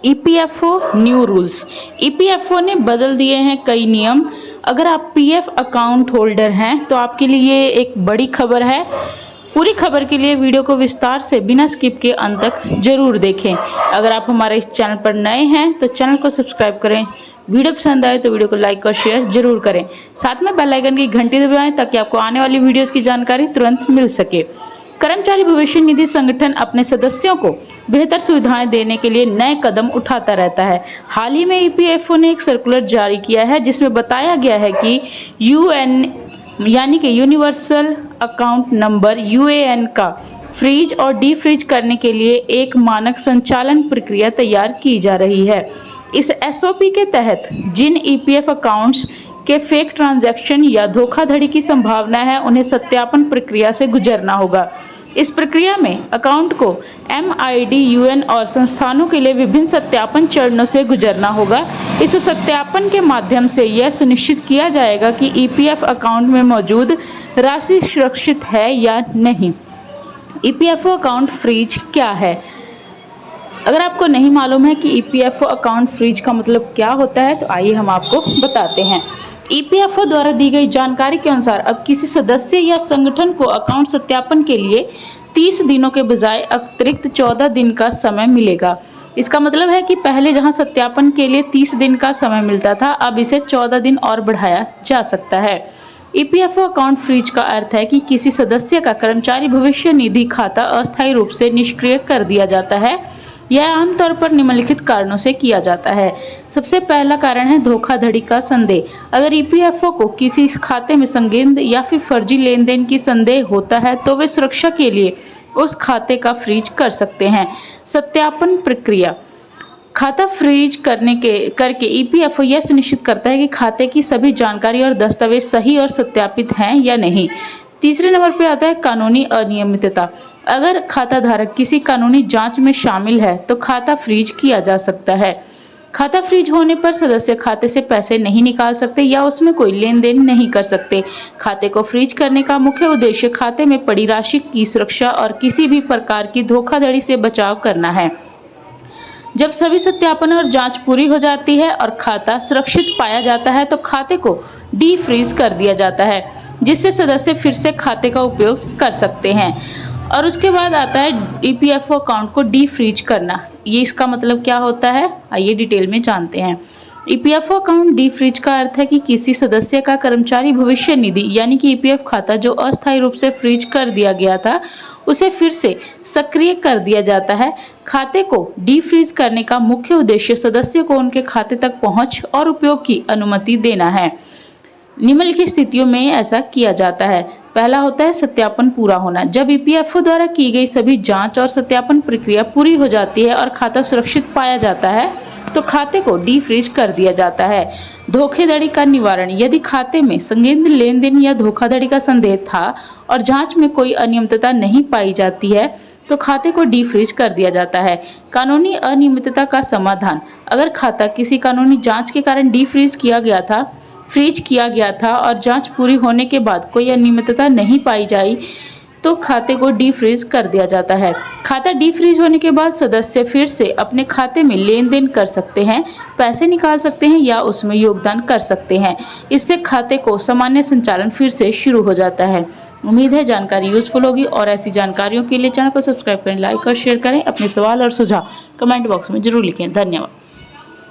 EPFO new rules. EPFO ने बदल दिए हैं कई नियम। अगर आप पीएफ अकाउंट होल्डर हैं तो आपके लिए ये एक बड़ी खबर है। पूरी खबर के लिए वीडियो को विस्तार से बिना स्किप के अंत तक जरूर देखें। अगर आप हमारे इस चैनल पर नए हैं तो चैनल को सब्सक्राइब करें। वीडियो पसंद आए तो वीडियो को लाइक और शेयर जरूर करें। साथ में बेल आइकन की घंटी दबाएं ताकि आपको आने वाली वीडियोस की जानकारी तुरंत मिल सके। कर्मचारी भविष्य निधि संगठन अपने सदस्यों को बेहतर सुविधाएं देने के लिए नए कदम उठाता रहता है। हाल ही में ईपीएफओ ने एक सर्कुलर जारी किया है जिसमें बताया गया है कि यूएन यानी कि यूनिवर्सल अकाउंट नंबर यूएएन का फ्रीज और डीफ्रीज करने के लिए एक मानक संचालन प्रक्रिया तैयार की जा रही है। इस एसओपी के तहत जिन ईपीएफ अकाउंट्स के फेक ट्रांजैक्शन या धोखाधड़ी की संभावना है उन्हें सत्यापन प्रक्रिया से गुजरना होगा। इस प्रक्रिया में अकाउंट को एमआईडी यूएन और संस्थानों के लिए विभिन्न सत्यापन चरणों से गुजरना होगा। इस सत्यापन के माध्यम से यह सुनिश्चित किया जाएगा कि ईपीएफ अकाउंट में मौजूद राशि सुरक्षित है या नहीं। ईपीएफओ अकाउंट फ्रीज क्या है? अगर आपको नहीं मालूम है कि ईपीएफओ अकाउंट फ्रीज का मतलब क्या होता है तो आइए हम आपको बताते हैं। ईपीएफओ द्वारा दी गई जानकारी के अनुसार अब किसी सदस्य या संगठन को अकाउंट सत्यापन के लिए 30 दिनों के बजाय अतिरिक्त 14 दिन का समय मिलेगा। इसका मतलब है कि पहले जहां सत्यापन के लिए 30 दिन का समय मिलता था, अब इसे 14 दिन और बढ़ाया जा सकता है। ईपीएफओ अकाउंट फ्रीज का अर्थ है कि किसी सदस्य का कर्मचारी भविष्य निधि खाता अस्थायी रूप से निष्क्रिय कर दिया जाता है। यह आमतौर पर निम्नलिखित कारणों से किया जाता है। सबसे पहला कारण है धोखाधड़ी का संदेह। अगर ईपीएफओ को किसी खाते में संदिग्ध या फिर फर्जी लेन देन की संदेह होता है तो वे सुरक्षा के लिए उस खाते का फ्रीज कर सकते हैं। सत्यापन प्रक्रिया। खाता फ्रीज करके ईपीएफओ यह सुनिश्चित करता है कि खाते की सभी जानकारी और दस्तावेज सही और सत्यापित हैं या नहीं। तीसरे नंबर पर आता है कानूनी अनियमितता। अगर खाता धारक किसी कानूनी जांच में शामिल है तो खाता फ्रीज किया जा सकता है। खाता फ्रीज होने पर सदस्य खाते से पैसे नहीं निकाल सकते या उसमें कोई लेन देन नहीं कर सकते। खाते को फ्रीज करने का मुख्य उद्देश्य खाते में पड़ी राशि की सुरक्षा और किसी भी प्रकार की धोखाधड़ी से बचाव करना है। जब सभी सत्यापन और जांच पूरी हो जाती है और खाता सुरक्षित पाया जाता है तो खाते को डी फ्रीज कर दिया जाता है, जिससे सदस्य फिर से खाते का उपयोग कर सकते हैं। और उसके बाद आता है ईपीएफओ अकाउंट को डी फ्रीज करना। ये इसका मतलब क्या होता है, आइए डिटेल में जानते हैं। ईपीएफओ अकाउंट डी फ्रीज का अर्थ है कि किसी सदस्य का कर्मचारी भविष्य निधि यानी कि ईपीएफ खाता जो अस्थायी रूप से फ्रीज कर दिया गया था उसे फिर से सक्रिय कर दिया जाता है। खाते को डी फ्रीज करने का मुख्य उद्देश्य सदस्य को उनके खाते तक पहुंच और उपयोग की अनुमति देना है। निम्नलिखित स्थितियों में ऐसा किया जाता है। पहला होता है सत्यापन पूरा होना। जब ईपीएफओ द्वारा की गई सभी जांच और सत्यापन प्रक्रिया पूरी हो जाती है और खाता सुरक्षित पाया जाता है तो खाते को डी फ्रीज कर दिया जाता है। धोखाधड़ी का निवारण। यदि खाते में संदिग्ध लेन देन या धोखाधड़ी का संदेह था और जांच में कोई अनियमितता नहीं पाई जाती है तो खाते को डी फ्रीज कर दिया जाता है। कानूनी अनियमितता का समाधान। अगर खाता किसी कानूनी जांच के कारण डी फ्रीज किया गया था और जांच पूरी होने के बाद कोई अनियमितता नहीं पाई जाई तो खाते को डी फ्रीज कर दिया जाता है। खाता डी फ्रीज होने के बाद सदस्य फिर से अपने खाते में लेन देन कर सकते हैं, पैसे निकाल सकते हैं या उसमें योगदान कर सकते हैं। इससे खाते को सामान्य संचालन फिर से शुरू हो जाता है। उम्मीद है जानकारी यूजफुल होगी और ऐसी जानकारियों के लिए चैनल को सब्सक्राइब करें, लाइक और शेयर करें। अपने सवाल और सुझाव कमेंट बॉक्स में जरूर लिखें। धन्यवाद।